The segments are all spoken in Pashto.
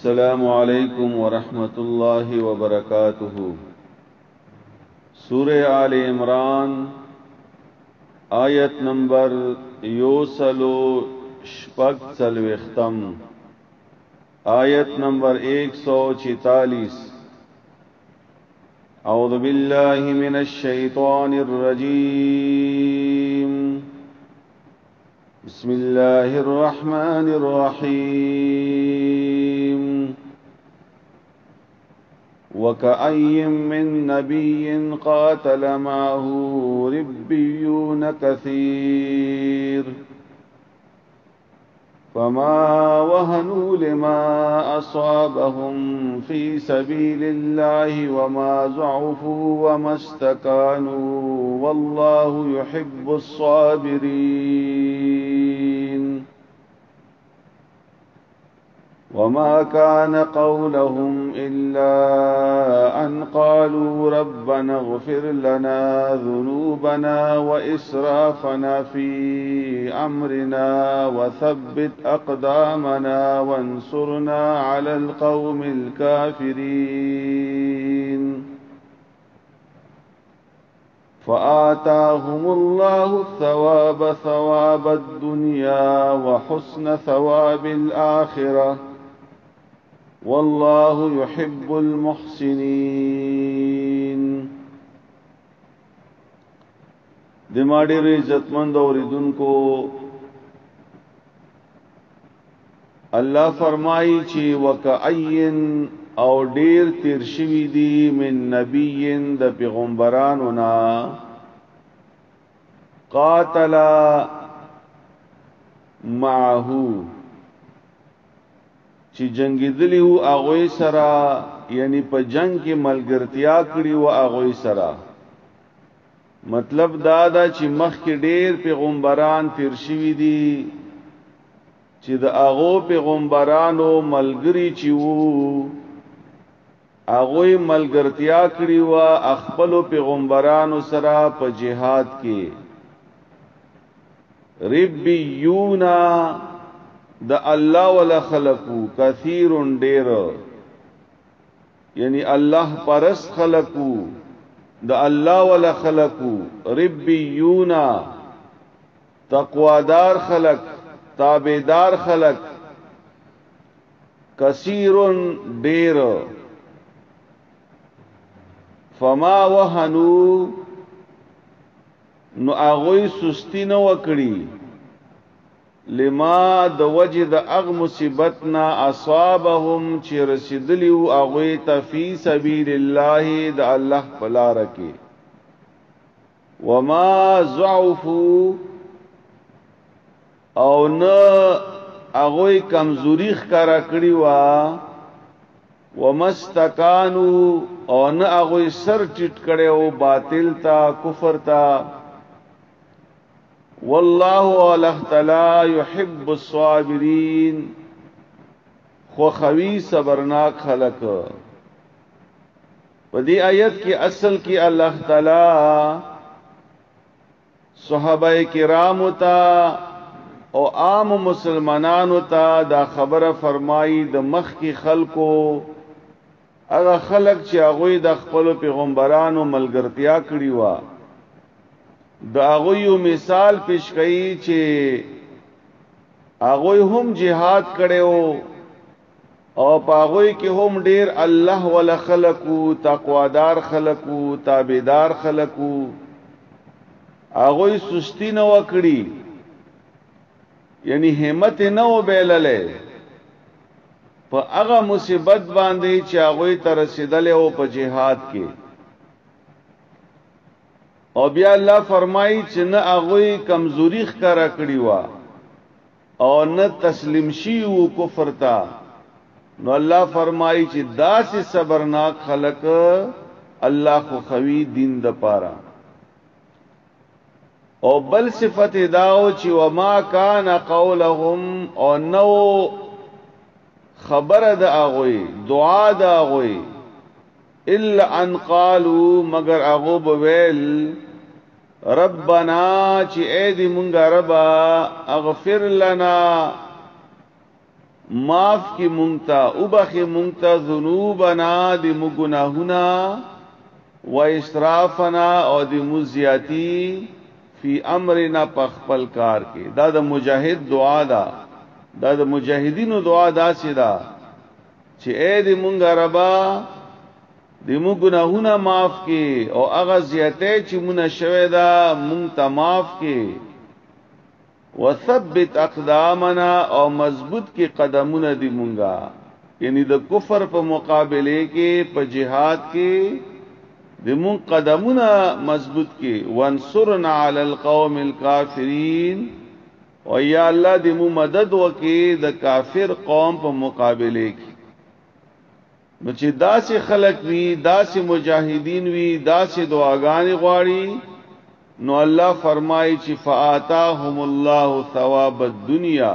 السلام علیکم ورحمۃ اللہ وبرکاتہ۔ سورہ آل عمران آیت نمبر یوسلو شپگ سلوختم، آیت نمبر 146۔ اعوذ باللہ من الشیطان الرجیم، بسم اللہ الرحمن الرحیم۔ وَكَأَيٍّ مِّن نَّبِيٍّ قَاتَلَ مَعَهُ رِبِّيُّونَ كَثِيرٌ فَمَا وَهَنُوا لِمَا أَصَابَهُمْ فِي سَبِيلِ اللَّهِ وَمَا ضَعُفُوا وَمَا اسْتَكَانُوا وَاللَّهُ يُحِبُّ الصَّابِرِينَ۔ وَمَا كَانَ قَوْلَهُمْ إِلَّا أَنْ قَالُوا رَبَّنَا اغْفِرْ لَنَا ذُنُوبَنَا وَإِسْرَافَنَا فِي أَمْرِنَا وَثَبِّتْ أَقْدَامَنَا وَانصُرْنَا عَلَى الْقَوْمِ الْكَافِرِينَ۔ فَآتَاهُمُ اللَّهُ الثَّوَابَ ثَوَابَ الدُّنْيَا وَحُسْنَ ثَوَابِ الْآخِرَةِ واللہ یحب المحسنین۔ دماڑی ری عزتمند اوریدن کو اللہ فرمائی چی وکأین او ډیر تیر شوی دی من نبیین د پیغمبرانونا قاتل معهو چې جنگی دلی و اغوی سرا، یعنی په جنگ کې ملګرتیا کړی و اغوی سرا۔ مطلب دا چې مخ کې ډیر پیغمبران تیر شوی دي چې د اغو پیغمبرانو ملګری چې وو اغوی ملګرتیا کړی و خپل پیغمبرانو سرا په جهاد کې۔ ربیونا د الله ولا خلقو کثیر ډیر، یعنی الله پرس خلقو د الله ولا خلقو، ربیونا تقوادار خلق، تابعدار خلق، کثیر ډیر۔ فما وهنو نو اغوی سستی نو وکړي، لما د وجه د اغ مصیبتنا اصابهم چې رسیدلی او اغوی ته فی سبیل الله د الله پلار کې، وما ضعفوا او نه اغوی کمزوری ښکارا کړی وا، وما استکانوا او نه اغوی سر ټیټ کړي او باطل تا کفر تا، والله الله تعالی یحب الصابرین، خو خوی صبرناک خلق۔ په دې آیت کې اصل کې الله تعالی صحابه کرام ته او عام مسلمانانو ته دا خبره فرمایي د مخ کې خلقو هغه خلق چې هغه د خپل پیغمبرانو ملګرتیا کړی و، دا هغه مثال پیش کړي چې هغه هم jihad کړو او هغه کې هم ډیر الله ولا خلقو، تقوادار خلقو، تابعدار خلقو، هغه سستی نه وکړي، یعنی همت نه وبېللې په هغه مصیبت باندې چې هغه تر رسیدل او په jihad کې۔ او بیا الله فرمایي چې نه هغه کمزوري ښکارا کړی و او نه تسلیم شي او کفر تا، نو الله فرمایي چې داسې صبرناک خلق الله خو خوي دین د پاره۔ او بل صفت داو چې وما کان قولهم او نو خبر د اغوی دعا د اغوی الا ان قالوا مگر اغو بویل ربنا چې اې دې مونږه ربا اغفر لنا معاف کی مونتا وبخي مونتا ذنوبنا دی مگناهنا و اسرافنا او دی مزیاتی فی امرنا پخپل کار کې. دا د مجاهد دعا دا د مجاهدینو دعا دا سیدا چې اے دی مونږه ربا دی مونږ گناهونه معاف کې او هغه زیاته چې مونږ شوي دا مونږ ته معاف کې. وثبت اقدامنا او مضبوط کی قدمونه دی مونږه، یعنی د کفر په مقابله کې په جهاد کې دی مونږ قدمونه مضبوط کی. وانصرنا علی القوم الکافرین، او یا الله دی مو مدد وکي د کافر قوم په مقابله کې. نو چې داسې خلق وی، داسې مجاهدین وی، داسې دعاګانې غواړي، نو الله فرمایي چې فآتاهم الله ثواب الدنيا،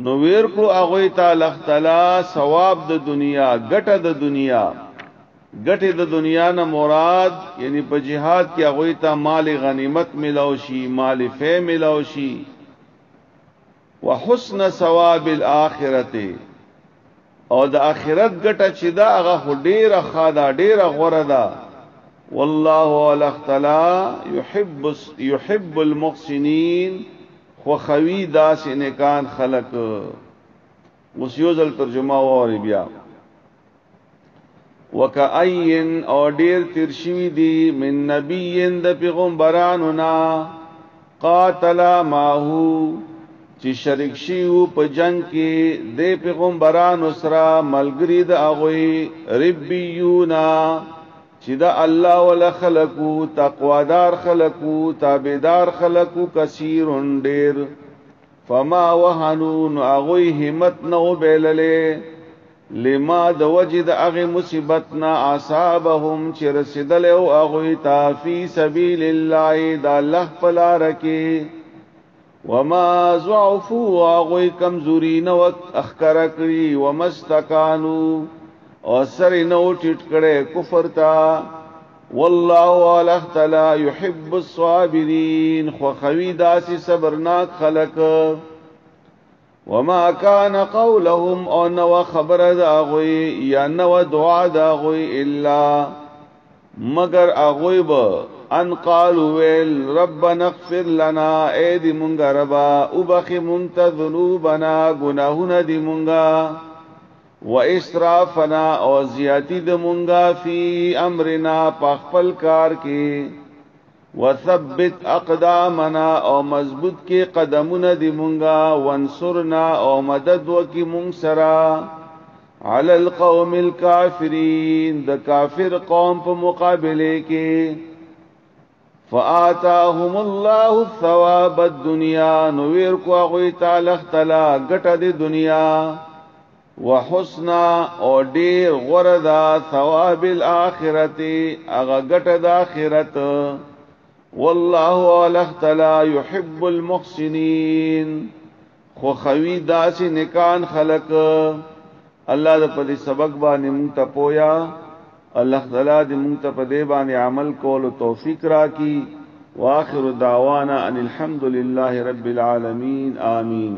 نو ور کو هغه تعالی تعالی ثواب د دنیا، ګټه د دنیا. ګټه د دنیا نه مراد یعنی په جهاد کې هغه ته مال غنیمت ملاو شي، مال فی ملاو شي. وحسن ثواب الاخرته، او د اخرت ګټه چې دا هغه ډیره خاله ډیره غوړه ده. والله تعالی يحب المحسنين، خو خوي داس نیکان خلق. مسیوزل ترجمه ووري بیا. وکأین او ډیر ترشوی دی من نبی د پیغمبرانو نا قاتل ماهو چې شریک شیو په جنگ کې د پیغمبرانو سره ملګری د اغوی ربیونا چې دا الله ولا خلقو تقوادار خلقو تابعدار خلقو کثیرون ډیر. فما وهنون اغوی همت نو بیلله لما د وجد اغه مصیبتنا اصحابهم چې رسیدل او اغوی تا فی سبیل الله دا الله پلارکی. وما ضعفوا اغوی کمزوری نو اخکر کړي ومستکانو او سر نو ټټ کړي کفر تا. والله تعالی يحب الصابرین، خو خوی داسي صبرناک خلق. وما كان قولهم او نو خبر دا غوی یا نو دعا دا غوی الا مگر اغوی با ان قالوا ویل ربنا اغفر لنا، اے دی مونگا ربا وبخ مونتا ذنوبنا گناهنا دی مونگا، و اسرافنا او زیاتی د مونگا فی امرنا پخپل کار کی. وثبت اقدامنا او مضبوط کی قدمونه دی مونگا. وانصرنا او مدد وکی مونگ سرا علی القوم الکافرین د کافر قوم په مقابله کې. فآتاهم الله الثواب الدنيا، نویر کو هغه تعالی تعالی ګټه د دنیا. وحسنا او ډیر غردا ثواب الاخرته، هغه ګټه د اخرت. والله تعالی يحب المحسنين، خو خوی داسې نیکان خلق. الله د په دې سبق باندې مونږ ته پویا، الله تعالی دې مونږ ته په دې باندې عمل کولو توفیق راکړي. واخر دعوانا ان الحمد لله رب العالمين، آمين.